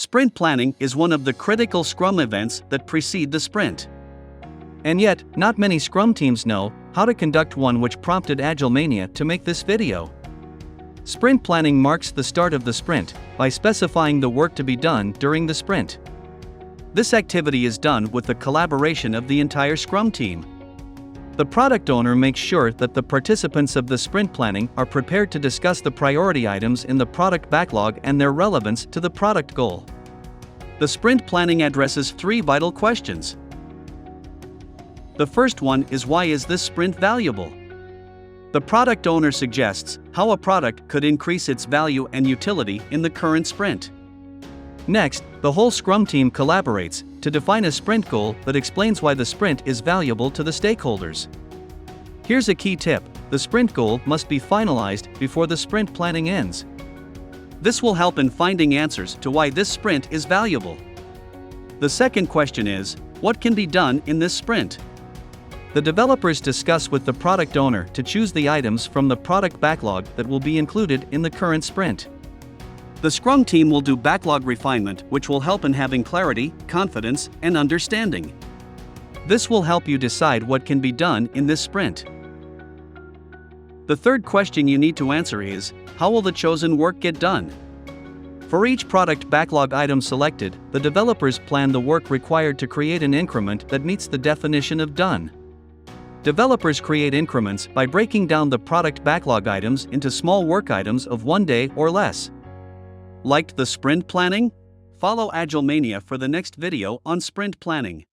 Sprint planning is one of the critical Scrum events that precede the sprint. And yet, not many Scrum teams know how to conduct one, which prompted Agilemania to make this video. Sprint planning marks the start of the sprint by specifying the work to be done during the sprint. This activity is done with the collaboration of the entire Scrum team. The product owner makes sure that the participants of the sprint planning are prepared to discuss the priority items in the product backlog and their relevance to the product goal. The sprint planning addresses 3 vital questions. The first one is, why is this sprint valuable? The product owner suggests how a product could increase its value and utility in the current sprint. Next, the whole Scrum team collaborates to define a sprint goal that explains why the sprint is valuable to the stakeholders. Here's a key tip: the sprint goal must be finalized before the sprint planning ends. This will help in finding answers to why this sprint is valuable. The second question is, what can be done in this sprint? The developers discuss with the product owner to choose the items from the product backlog that will be included in the current sprint. The Scrum team will do backlog refinement, which will help in having clarity, confidence, and understanding. This will help you decide what can be done in this sprint. The third question you need to answer is, how will the chosen work get done? For each product backlog item selected, the developers plan the work required to create an increment that meets the definition of done. Developers create increments by breaking down the product backlog items into small work items of 1 day or less. Liked the sprint planning? Follow Agilemania for the next video on sprint planning.